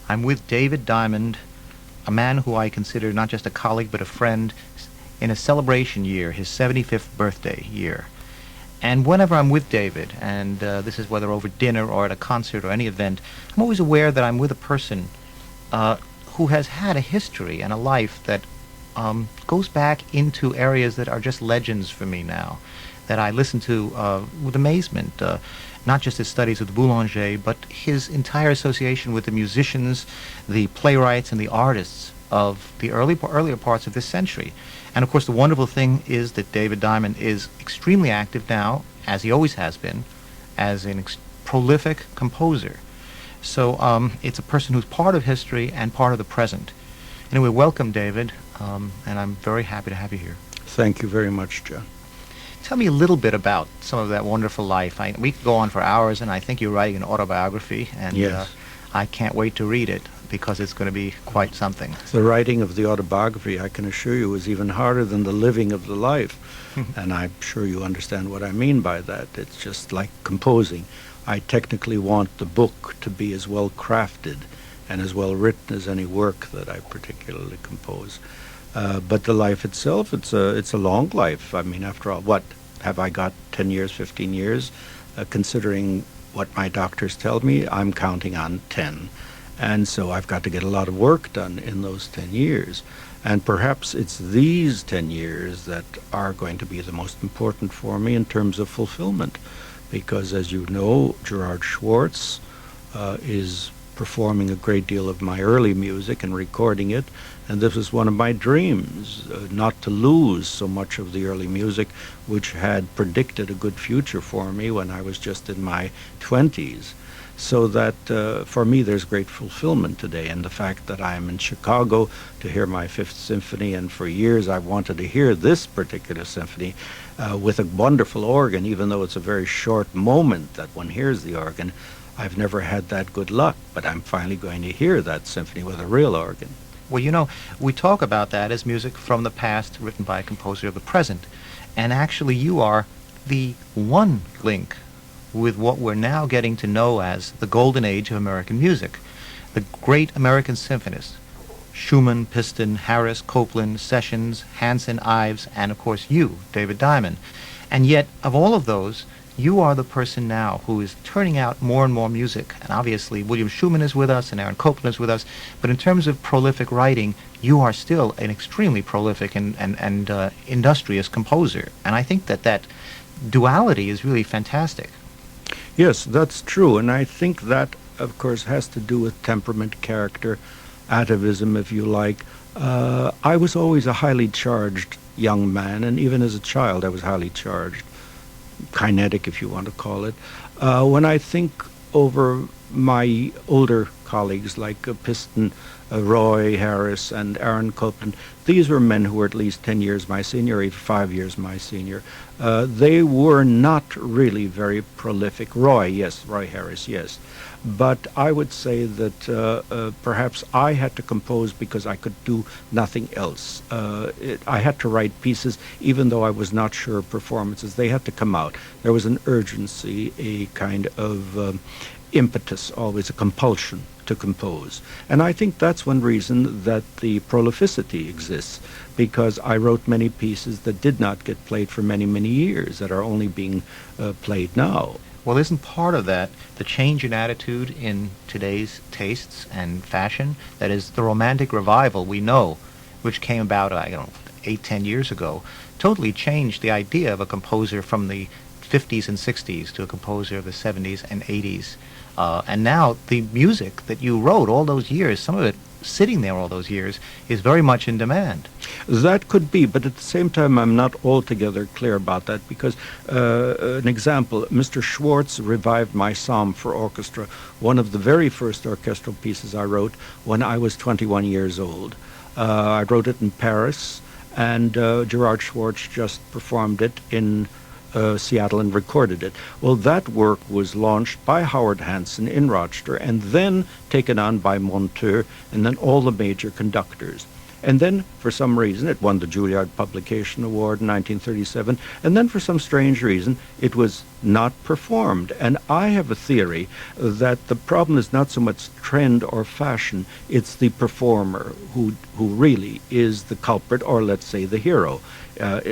I'm with David Diamond, a man who I consider not just a colleague but a friend, in a celebration year, his 75th birthday year. And whenever I'm with David, and this is whether over dinner or at a concert or any event, I'm always aware that I'm with a person who has had a history and a life that goes back into areas that are just legends for me now, that I listen to with amazement. Not just his studies with Boulanger, but his entire association with the musicians, the playwrights, and the artists of the earlier parts of this century. And of course, the wonderful thing is that David Diamond is extremely active now, as he always has been, as an prolific composer. So it's a person who's part of history and part of the present. Anyway, welcome, David, and I'm very happy to have you here. Thank you very much, John. Tell me a little bit about some of that wonderful life. We could go on for hours, and I think you're writing an autobiography, and yes. I can't wait to read it because it's going to be quite something. The writing of the autobiography, I can assure you, is even harder than the living of the life. And I'm sure you understand what I mean by that. It's just like composing. I technically want the book to be as well crafted and as well written as any work that I particularly compose. But the life itself, it's a long life. I mean, after all, what have I got? 10 years, 15 years? Considering what my doctors tell me, I'm counting on 10. And so I've got to get a lot of work done in those 10 years. And perhaps it's these 10 years that are going to be the most important for me in terms of fulfillment. Because as you know, Gerard Schwartz is performing a great deal of my early music and recording it. And this was one of my dreams, not to lose so much of the early music, which had predicted a good future for me when I was just in my 20s. So that for me there's great fulfillment today, and the fact that I'm in Chicago to hear my Fifth Symphony, and for years I've wanted to hear this particular symphony with a wonderful organ, even though it's a very short moment that one hears the organ. I've never had that good luck, but I'm finally going to hear that symphony with a real organ. Well, you know, we talk about that as music from the past written by a composer of the present, and actually you are the one link with what we're now getting to know as the golden age of American music. The great American symphonists, Schumann, Piston, Harris, Copland, Sessions, Hansen, Ives, and of course you, David Diamond. And yet, of all of those, you are the person now who is turning out more and more music. And obviously, William Schumann is with us and Aaron Copland is with us. But in terms of prolific writing, you are still an extremely prolific and industrious composer. And I think that duality is really fantastic. Yes, that's true, and I think that, of course, has to do with temperament, character, atavism, if you like. I was always a highly charged young man, and even as a child I was highly charged, kinetic, if you want to call it. When I think over my older colleagues like Piston, Roy Harris, and Aaron Copland, these were men who were at least 10 years my senior, even 5 years my senior. They were not really very prolific. Roy Harris, yes. But I would say that perhaps I had to compose because I could do nothing else. I had to write pieces even though I was not sure of performances. They had to come out. There was an urgency, a kind of impetus, always a compulsion to compose. And I think that's one reason that the prolificity exists, because I wrote many pieces that did not get played for many, many years, that are only being played now. Well, isn't part of that the change in attitude in today's tastes and fashion? That is, the romantic revival we know, which came about, 8-10 years ago, totally changed the idea of a composer from the 50s and 60s to a composer of the 70s and 80s. And now the music that you wrote all those years, some of it sitting there all those years, is very much in demand. That could be, but at the same time I'm not altogether clear about that, because an example, Mr. Schwartz revived my Psalm for Orchestra, one of the very first orchestral pieces I wrote when I was 21 years old. I wrote it in Paris, and Gerard Schwartz just performed it in Seattle and recorded it. Well, that work was launched by Howard Hansen in Rochester and then taken on by Monteur and then all the major conductors. And then, for some reason, it won the Juilliard Publication Award in 1937, and then for some strange reason, it was not performed. And I have a theory that the problem is not so much trend or fashion, it's the performer who really is the culprit, or let's say the hero.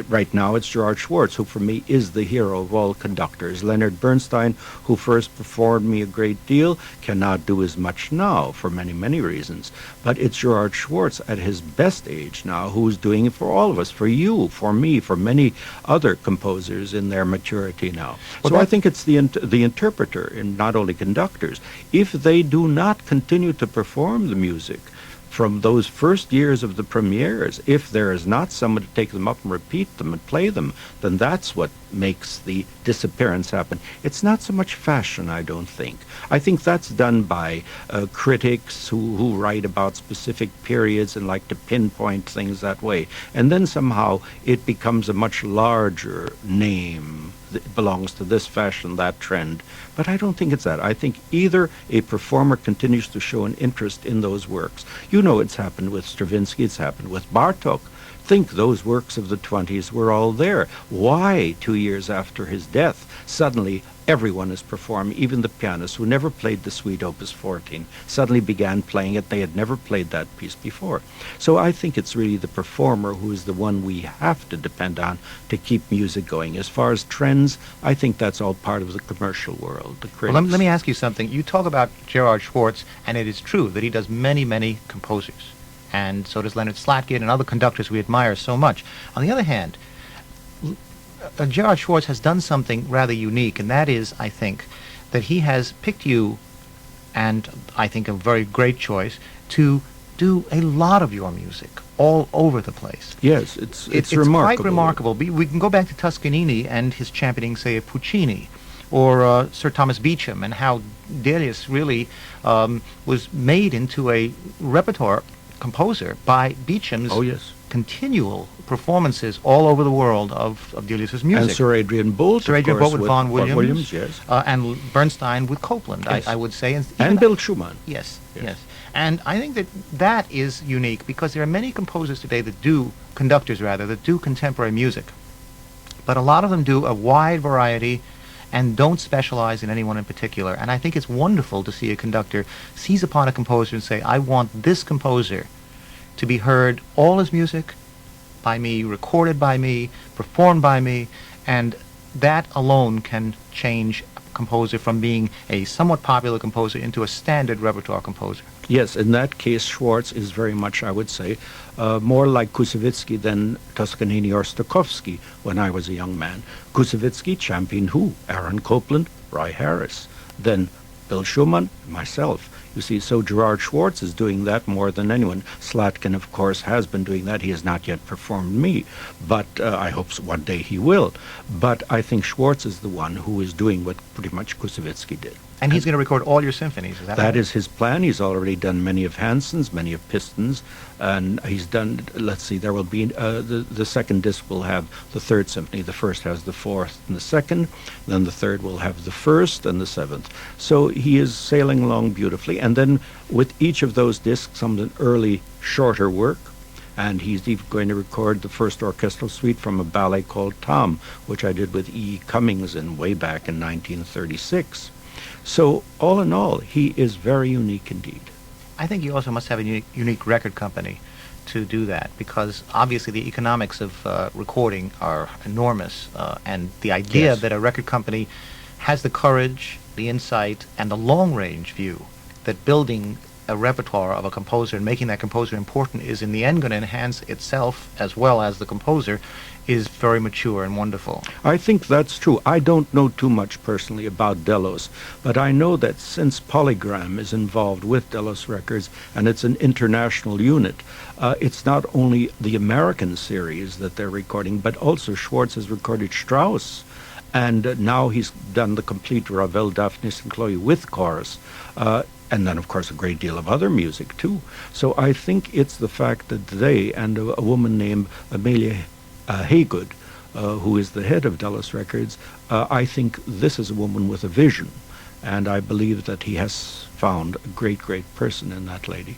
Right now it's Gerard Schwartz, who for me is the hero of all conductors. Leonard Bernstein, who first performed me a great deal, cannot do as much now for many, many reasons. But it's Gerard Schwartz at his best age now who's doing it for all of us, for you, for me, for many other composers in their maturity now. Well, so I think it's the interpreter, and not only conductors. If they do not continue to perform the music from those first years of the premieres, if there is not someone to take them up and repeat them and play them, then that's what makes the disappearance happen. It's not so much fashion, I don't think. I think that's done by critics who write about specific periods and like to pinpoint things that way. And then somehow it becomes a much larger name that belongs to this fashion, that trend. But I don't think it's that. I think either a performer continues to show an interest in those works. You know, it's happened with Stravinsky, it's happened with Bartók. Think those works of the 20s were all there. Why, 2 years after his death, suddenly everyone is performing, even the pianists who never played the Suite Opus 14, suddenly began playing it. They had never played that piece before. So I think it's really the performer who is the one we have to depend on to keep music going. As far as trends, I think that's all part of the commercial world, the critics. Well, let me ask you something. You talk about Gerard Schwartz, and it is true that he does many, many composers. And so does Leonard Slatkin and other conductors we admire so much. On the other hand, Gerard Schwartz has done something rather unique, and that is, I think, that he has picked you, and I think a very great choice, to do a lot of your music all over the place. Yes, it's quite remarkable. We can go back to Toscanini and his championing, say, of Puccini, or Sir Thomas Beecham, and how Delius really was made into a repertoire composer by Beecham's continual performances all over the world of Delius's music. And Sir Adrian Boult, Sir Adrian Boult with Vaughan Williams, yes. And Bernstein with Copland, yes. I would say. And Bill Schumann. Yes. And I think that is unique, because there are many composers today that do contemporary music. But a lot of them do a wide variety and don't specialize in anyone in particular. And I think it's wonderful to see a conductor seize upon a composer and say, I want this composer to be heard, all his music, by me, recorded by me, performed by me, and that alone can change a composer from being a somewhat popular composer into a standard repertoire composer. Yes, in that case, Schwartz is very much, I would say, more like Koussevitzky than Toscanini or Stokowski when I was a young man. Koussevitzky championed who? Aaron Copland, Roy Harris, then Bill Schumann, myself. You see, so Gerard Schwartz is doing that more than anyone. Slatkin, of course, has been doing that. He has not yet performed me, but I hope one day he will. But I think Schwartz is the one who is doing what pretty much Koussevitzky did. And he's going to record all your symphonies, is that right? That is his plan. He's already done many of Hansen's, many of Piston's, and he's done, let's see, there will be, the second disc will have the third symphony. The first has the fourth and the second, then the third will have the first and the seventh. So he is sailing along beautifully, and then with each of those discs comes an early, shorter work, and he's even going to record the first orchestral suite from a ballet called Tom, which I did with E. Cummings way back in 1936. So, all in all, he is very unique indeed. I think you also must have a unique record company to do that, because obviously the economics of recording are enormous, and the idea that a record company has the courage, the insight, and the long-range view that building a repertoire of a composer and making that composer important is in the end going to enhance itself as well as the composer is very mature and wonderful. I think that's true. I don't know too much personally about Delos, but I know that since Polygram is involved with Delos Records and it's an international unit, it's not only the American series that they're recording, but also Schwartz has recorded Strauss, and now he's done the complete Ravel, Daphnis and Chloe with chorus. And then, of course, a great deal of other music, too. So I think it's the fact that they and a woman named Amelia Haygood, who is the head of Delos Records, I think this is a woman with a vision. And I believe that he has found a great, great person in that lady.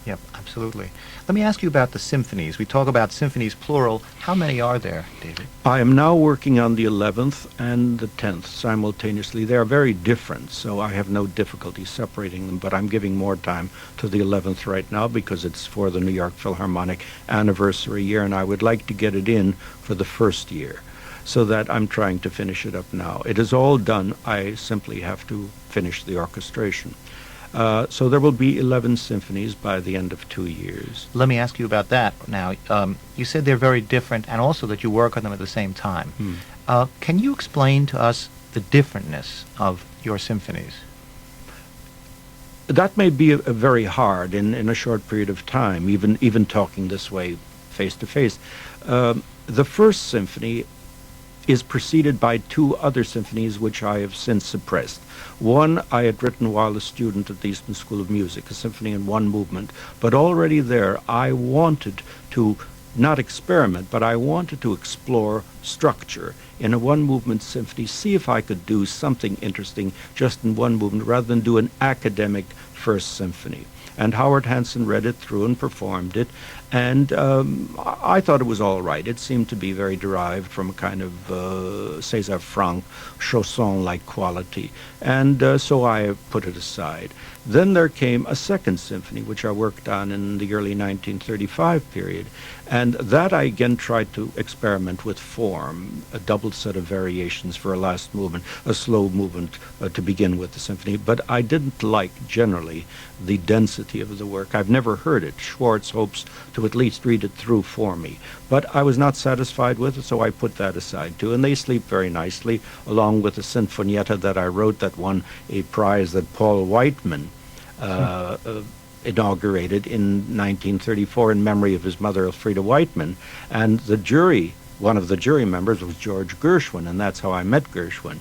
Yep, absolutely. Let me ask you about the symphonies. We talk about symphonies plural. How many are there, David? I am now working on the 11th and the 10th simultaneously. They are very different, so I have no difficulty separating them, but I'm giving more time to the 11th right now because it's for the New York Philharmonic anniversary year, and I would like to get it in for the first year, so that I'm trying to finish it up now. It is all done. I simply have to finish the orchestration. So there will be 11 symphonies by the end of 2 years. Let me ask you about that now. You said they're very different and also that you work on them at the same time. Can you explain to us the differentness of your symphonies? That may be a very hard in a short period of time, even talking this way face to face. The first symphony is preceded by 2 other symphonies which I have since suppressed. One I had written while a student at the Eastman School of Music, a symphony in 1 movement, but already there I wanted to not experiment, but I wanted to explore structure in a 1-movement symphony, see if I could do something interesting just in 1 movement rather than do an academic first symphony. And Howard Hanson read it through and performed it, and I thought it was all right. It seemed to be very derived from a kind of César Franck Chausson-like quality, and so I put it aside. Then there came a second symphony, which I worked on in the early 1935 period, and that I again tried to experiment with form, a double set of variations for a last movement, a slow movement to begin with the symphony, but I didn't like generally the density of the work. I've never heard it. Schwartz hopes to at least read it through for me, but I was not satisfied with it, so I put that aside too, and they sleep very nicely, along with the Sinfonietta that I wrote that won a prize that Paul Whiteman inaugurated in 1934 in memory of his mother, Elfrida Whiteman, and the jury, one of the jury members was George Gershwin, and that's how I met Gershwin.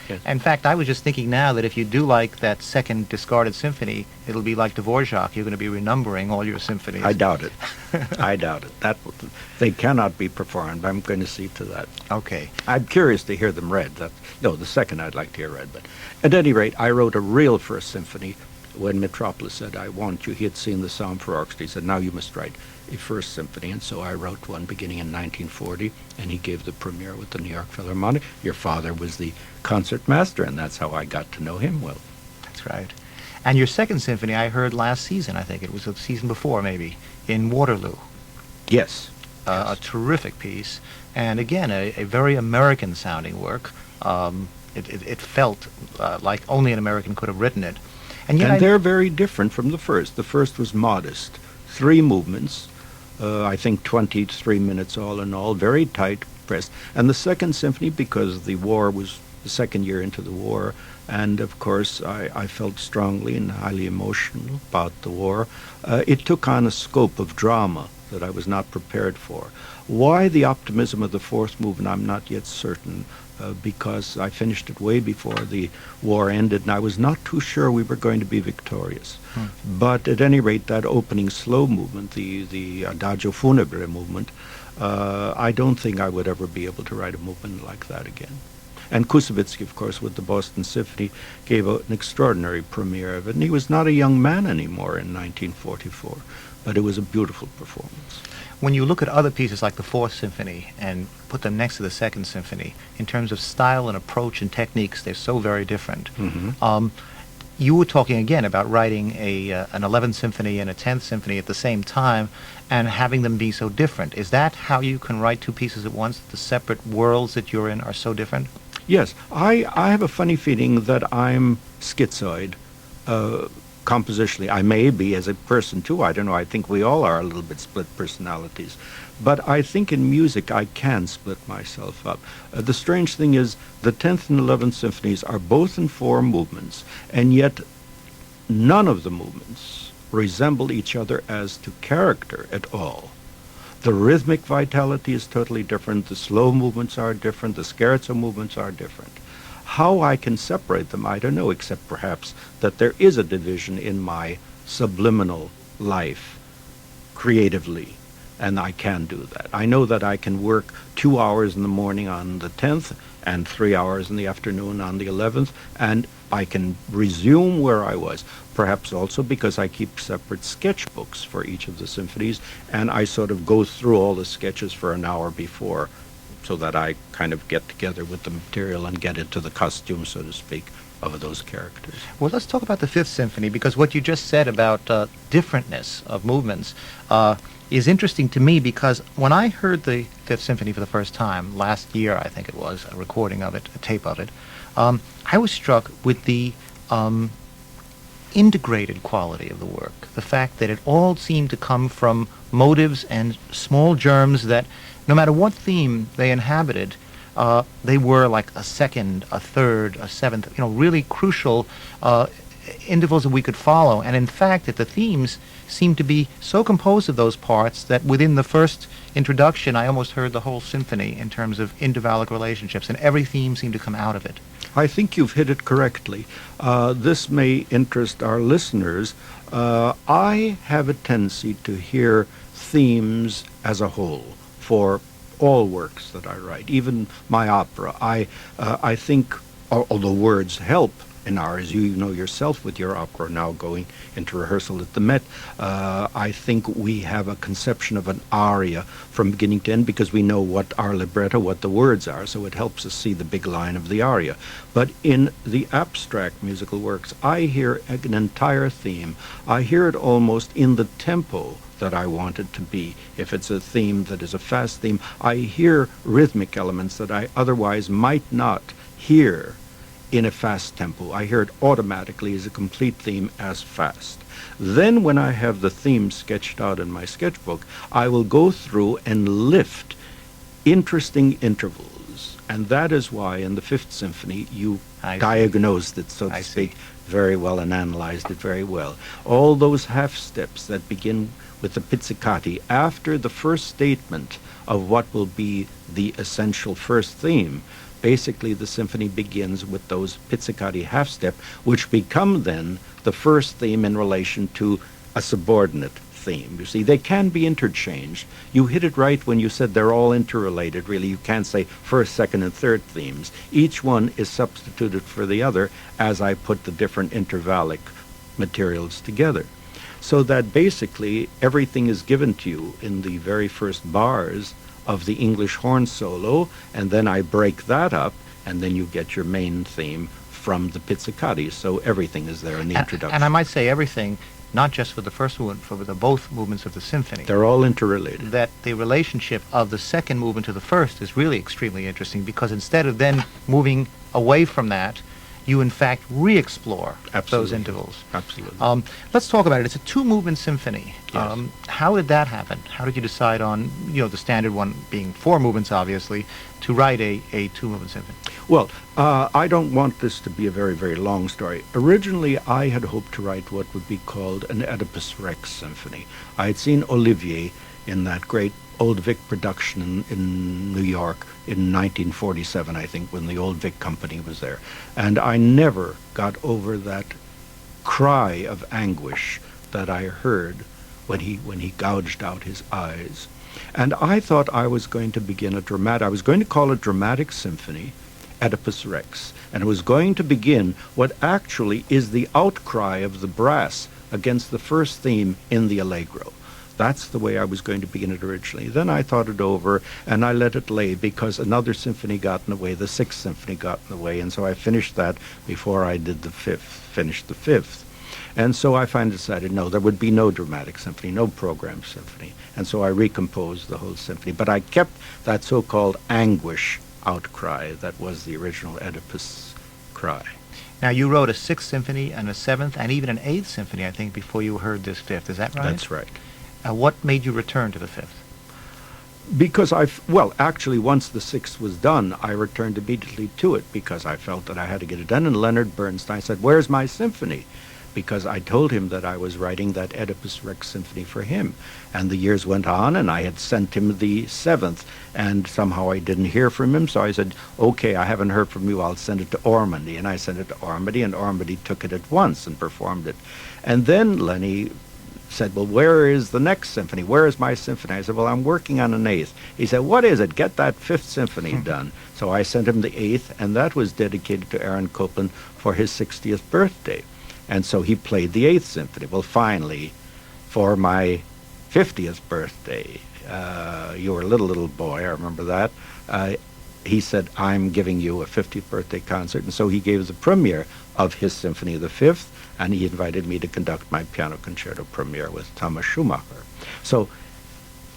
Yes. In fact, I was just thinking now that if you do like that second discarded symphony, it'll be like Dvorak. You're going to be renumbering all your symphonies. I doubt it. I doubt it. They cannot be performed. I'm going to see to that. Okay. I'm curious to hear them read. The second I'd like to hear read. But at any rate, I wrote a real first symphony when Metropolis said, I want you. He had seen the Psalm for Orchestra. He said, now you must write a first symphony. And so I wrote one beginning in 1940, and he gave the premiere with the New York Philharmonic. Your father was the concert master, and that's how I got to know him well. That's right. And your second symphony I heard last season, I think it was the season before maybe, in Waterloo. Yes. A terrific piece, and again, a very American-sounding work. It felt like only an American could have written it. And yet they're very different from the first. The first was modest. 3 movements, I think 23 minutes all in all, very tight pressed. And the second symphony, because the war was the second year into the war, and of course I felt strongly and highly emotional about the war, it took on a scope of drama that I was not prepared for. Why the optimism of the fourth movement, I'm not yet certain, because I finished it way before the war ended, and I was not too sure we were going to be victorious. But at any rate, that opening slow movement, the Adagio Funebre movement, I don't think I would ever be able to write a movement like that again. And Koussevitzky, of course, with the Boston Symphony, gave an extraordinary premiere of it, and he was not a young man anymore in 1944, but it was a beautiful performance. When you look at other pieces like the Fourth Symphony and put them next to the Second Symphony, in terms of style and approach and techniques, they're so very different. You were talking again about writing an 11th Symphony and a 10th Symphony at the same time and having them be so different. Is that how you can write 2 pieces at once? The separate worlds that you're in are so different? Yes. I have a funny feeling that I'm schizoid. Compositionally. I may be as a person too, I don't know, I think we all are a little bit split personalities. But I think in music I can split myself up. The strange thing is the 10th and 11th symphonies are both in 4 movements, and yet none of the movements resemble each other as to character at all. The rhythmic vitality is totally different, the slow movements are different, the scherzo movements are different. How I can separate them, I don't know, except perhaps that there is a division in my subliminal life creatively, and I can do that. I know that I can work 2 hours in the morning on the 10th and 3 hours in the afternoon on the 11th, and I can resume where I was. Perhaps also because I keep separate sketchbooks for each of the symphonies, and I sort of go through all the sketches for an hour before, so that I kind of get together with the material and get into the costume, so to speak, of those characters. Well, let's talk about the Fifth Symphony, because what you just said about differentness of movements is interesting to me, because when I heard the Fifth Symphony for the first time, last year I think it was, a recording of it, a tape of it, I was struck with the integrated quality of the work, the fact that it all seemed to come from motives and small germs that, no matter what theme they inhabited, they were like a second, a third, a seventh, really crucial intervals that we could follow. And in fact, that the themes seemed to be so composed of those parts that within the first introduction, I almost heard the whole symphony in terms of intervallic relationships, and every theme seemed to come out of it. I think you've hit it correctly. This may interest our listeners. I have a tendency to hear themes as a whole for all works that I write, even my opera. I think, although words help in ours, you know yourself with your opera now going into rehearsal at the Met, I think we have a conception of an aria from beginning to end because we know what our libretto, what the words are, so it helps us see the big line of the aria. But in the abstract musical works, I hear an entire theme. I hear it almost in the tempo that I want it to be. If it's a theme that is a fast theme, I hear rhythmic elements that I otherwise might not hear in a fast tempo. I hear it automatically as a complete theme as fast. Then when I have the theme sketched out in my sketchbook, I will go through and lift interesting intervals. And that is why in the Fifth Symphony you diagnosed it, so to speak, very well and analyzed it very well. All those half steps that begin with the pizzicati after the first statement of what will be the essential first theme. Basically, the symphony begins with those pizzicati half step, which become then the first theme in relation to a subordinate theme. You see, they can be interchanged. You hit it right when you said they're all interrelated, really. You can't say first, second, and third themes. Each one is substituted for the other as I put the different intervallic materials together. So that basically everything is given to you in the very first bars of the English horn solo, and then I break that up, and then you get your main theme from the pizzicati. So everything is there in the introduction. And I might say everything, not just for the first movement, for the both movements of the symphony. They're all interrelated. That the relationship of the second movement to the first is really extremely interesting, because instead of then moving away from that, you in fact re-explore those intervals. Absolutely. Let's talk about it. It's a two-movement symphony. Yes. How did that happen? How did you decide on, the standard one being 4 movements, obviously, to write a two-movement symphony? Well, I don't want this to be a very, very long story. Originally, I had hoped to write what would be called an Oedipus Rex symphony. I had seen Olivier in that great Old Vic production in New York in 1947, I think, when the Old Vic Company was there. And I never got over that cry of anguish that I heard when he gouged out his eyes. And I thought I was going to begin I was going to call it Dramatic Symphony, Oedipus Rex. And it was going to begin what actually is the outcry of the brass against the first theme in the Allegro. That's the way I was going to begin it originally. Then I thought it over, and I let it lay because another symphony got in the way, the Sixth Symphony got in the way, and so I finished that before I did finished the Fifth. And so I finally decided, no, there would be no dramatic symphony, no program symphony. And so I recomposed the whole symphony. But I kept that so-called anguish outcry that was the original Oedipus cry. Now, you wrote a Sixth Symphony and a Seventh and even an Eighth Symphony, I think, before you heard this Fifth. Is that right? That's right. What made you return to the Fifth? Because actually, once the Sixth was done, I returned immediately to it because I felt that I had to get it done. And Leonard Bernstein said, "Where's my symphony?" Because I told him that I was writing that Oedipus Rex symphony for him. And the years went on, and I had sent him the Seventh, and somehow I didn't hear from him. So I said, "Okay, I haven't heard from you. I'll send it to Ormandy." And I sent it to Ormandy, and Ormandy took it at once and performed it. And then Lenny said, well, where is the next symphony? Where is my symphony? I said, well, I'm working on an eighth. He said, what is it? Get that fifth symphony done. So I sent him the eighth, and that was dedicated to Aaron Copland for his 60th birthday. And so he played the eighth symphony. Well, finally, for my 50th birthday, you were a little boy, I remember that, he said, I'm giving you a 50th birthday concert. And so he gave the premiere of his Symphony of the Fifth, and he invited me to conduct my piano concerto premiere with Thomas Schumacher. So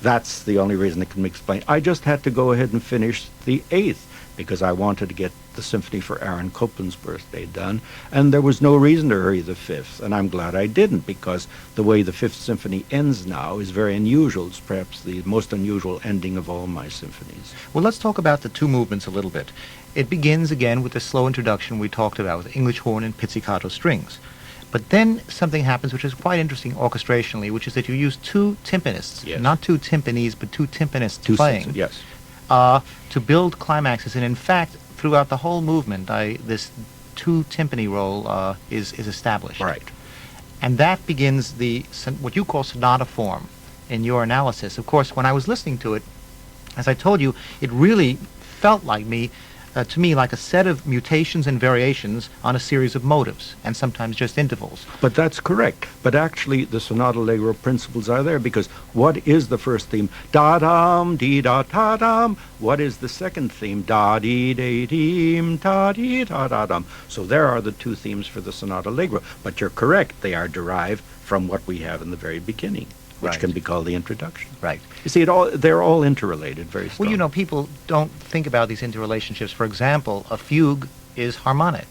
that's the only reason it can be explained. I just had to go ahead and finish the eighth because I wanted to get the symphony for Aaron Copland's birthday done, and there was no reason to hurry the fifth, and I'm glad I didn't, because the way the Fifth Symphony ends now is very unusual. It's perhaps the most unusual ending of all my symphonies. Well, let's talk about the two movements a little bit. It begins again with the slow introduction we talked about with English horn and pizzicato strings. But then something happens which is quite interesting orchestrationally, which is that you use two timpanists, Yes. not two timpanis, but two timpanists Two playing. sets, yes. To build climaxes, and in fact, throughout the whole movement, this two timpani role is established. Right. And that begins what you call sonata form in your analysis. Of course, when I was listening to it, as I told you, it really felt to me like a set of mutations and variations on a series of motives, and sometimes just intervals. But that's correct. But actually, the sonata allegro principles are there, because what is the first theme? Da-dum, dee-da-ta-dum. What is the second theme? Da-dee-dee-deem, ta-dee-da-da-dum. So there are the two themes for the sonata allegro. But you're correct. They are derived from what we have in the very beginning, which Right. can be called the introduction. Right. You see, they're all interrelated very strongly. Well, people don't think about these interrelationships. For example, a fugue is harmonic.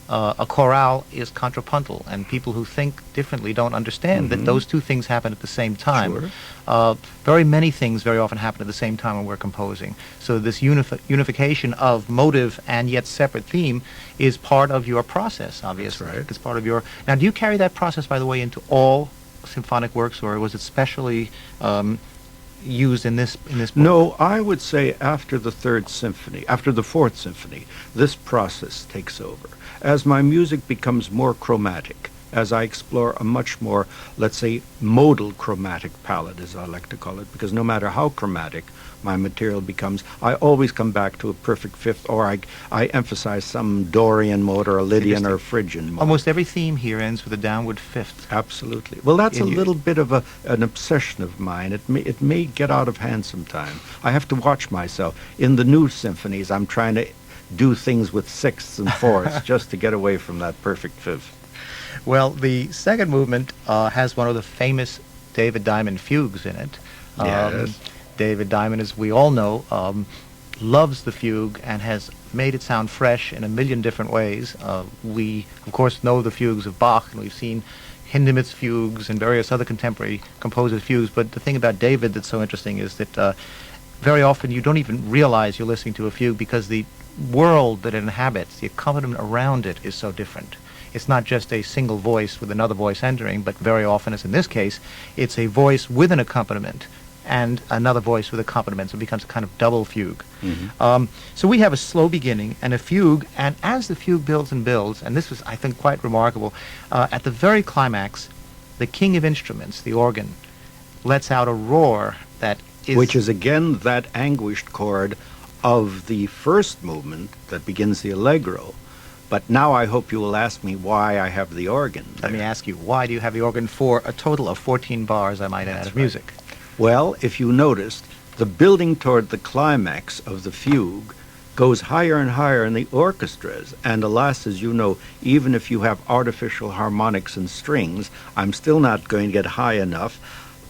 A chorale is contrapuntal, and people who think differently don't understand that those two things happen at the same time. Sure. Very many things very often happen at the same time when we're composing. So this unification of motive and yet separate theme is part of your process, obviously. That's right. It's part of your... Now, do you carry that process, by the way, into all symphonic works, or was it specially used in this book? No, I would say after the Fourth Symphony, this process takes over. As my music becomes more chromatic, as I explore a much more, let's say, modal chromatic palette, as I like to call it, because no matter how chromatic my material becomes, I always come back to a perfect fifth, or I emphasize some Dorian mode or a Lydian or Phrygian mode. Almost every theme here ends with a downward fifth. Absolutely. Well, that's a And you- little bit of an obsession of mine. It may get out of hand sometime. I have to watch myself. In the new symphonies, I'm trying to do things with sixths and fourths just to get away from that perfect fifth. Well, the second movement has one of the famous David Diamond fugues in it. Yes. David Diamond, as we all know, loves the fugue and has made it sound fresh in a million different ways. We, of course, know the fugues of Bach, and we've seen Hindemith's fugues and various other contemporary composers' fugues, but the thing about David that's so interesting is that very often you don't even realize you're listening to a fugue because the world that it inhabits, the accompaniment around it, is so different. It's not just a single voice with another voice entering, but very often, as in this case, it's a voice with an accompaniment and another voice with accompaniment, so it becomes a kind of double fugue. So we have a slow beginning and a fugue, and as the fugue builds and builds, and this was, I think, quite remarkable, at the very climax, the king of instruments, the organ, lets out a roar that is... Which is, again, that anguished chord of the first movement that begins the allegro. But now I hope you will ask me why I have the organ there. Let me ask you, why do you have the organ for a total of 14 bars, I might add, of music? Well, if you noticed, the building toward the climax of the fugue goes higher and higher in the orchestras, and alas, as you know, even if you have artificial harmonics and strings, I'm still not going to get high enough.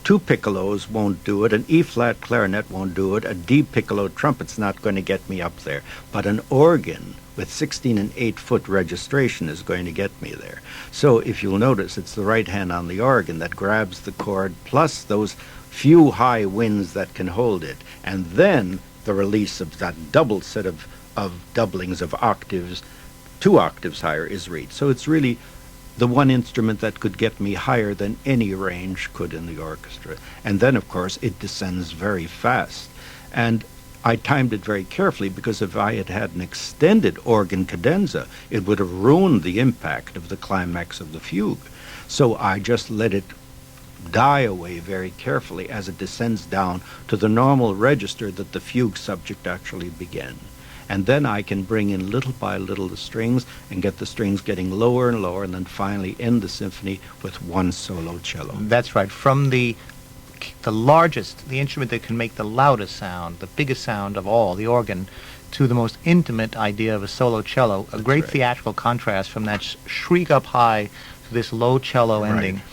Two piccolos won't do it, an E-flat clarinet won't do it, a D piccolo trumpet's not going to get me up there, but an organ with 16 and 8-foot registration is going to get me there. So if you'll notice, it's the right hand on the organ that grabs the chord, plus those few high winds that can hold it, and then the release of that double set of doublings of octaves, 2 octaves higher, is reached. So it's really the one instrument that could get me higher than any range could in the orchestra. And then, of course, it descends very fast. And I timed it very carefully, because if I had had an extended organ cadenza, it would have ruined the impact of the climax of the fugue. So I just let it die away very carefully as it descends down to the normal register that the fugue subject actually began. And then I can bring in little by little the strings and get the strings getting lower and lower, and then finally end the symphony with one solo cello. That's right. From the largest, the instrument that can make the loudest sound, the biggest sound of all, the organ, to the most intimate idea of a solo cello, a great right. theatrical contrast from that shriek up high to this low cello ending. Right.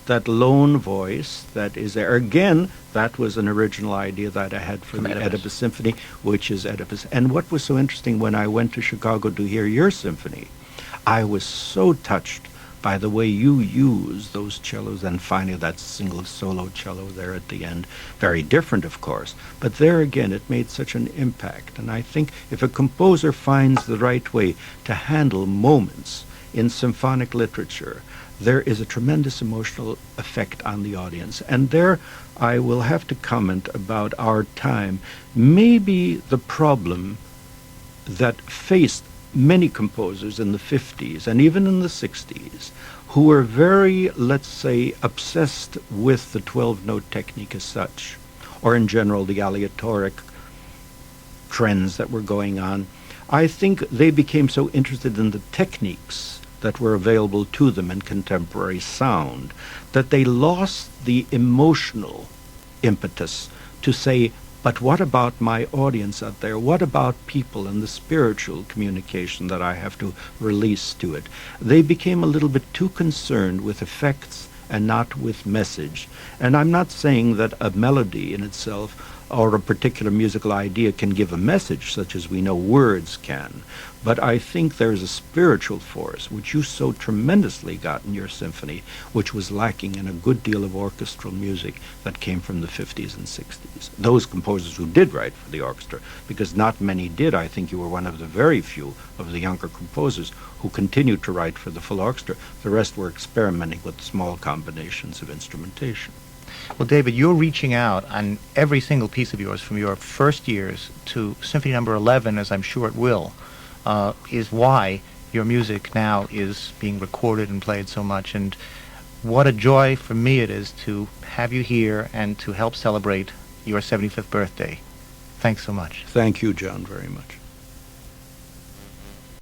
That lone voice that is there. Again, that was an original idea that I had for the Oedipus Symphony, which is Oedipus. And what was so interesting when I went to Chicago to hear your symphony, I was so touched by the way you use those cellos, and finally that single solo cello there at the end. Very different, of course, but there again it made such an impact. And I think if a composer finds the right way to handle moments in symphonic literature, there is a tremendous emotional effect on the audience. And there I will have to comment about our time. Maybe the problem that faced many composers in the 50s and even in the 60s who were very, let's say, obsessed with the 12-note technique as such, or in general the aleatoric trends that were going on, I think they became so interested in the techniques that were available to them in contemporary sound that they lost the emotional impetus to say, but what about my audience out there? What about people and the spiritual communication that I have to release to it? They became a little bit too concerned with effects and not with message. And I'm not saying that a melody in itself or a particular musical idea can give a message such as we know words can. But I think there's a spiritual force, which you so tremendously got in your symphony, which was lacking in a good deal of orchestral music that came from the 50s and 60s. Those composers who did write for the orchestra, because not many did. I think you were one of the very few of the younger composers who continued to write for the full orchestra. The rest were experimenting with small combinations of instrumentation. Well, David, you're reaching out on every single piece of yours from your first years to Symphony Number 11, as I'm sure it will, is why your music now is being recorded and played so much. And what a joy for me it is to have you here and to help celebrate your 75th birthday. Thanks so much. Thank you, John, very much.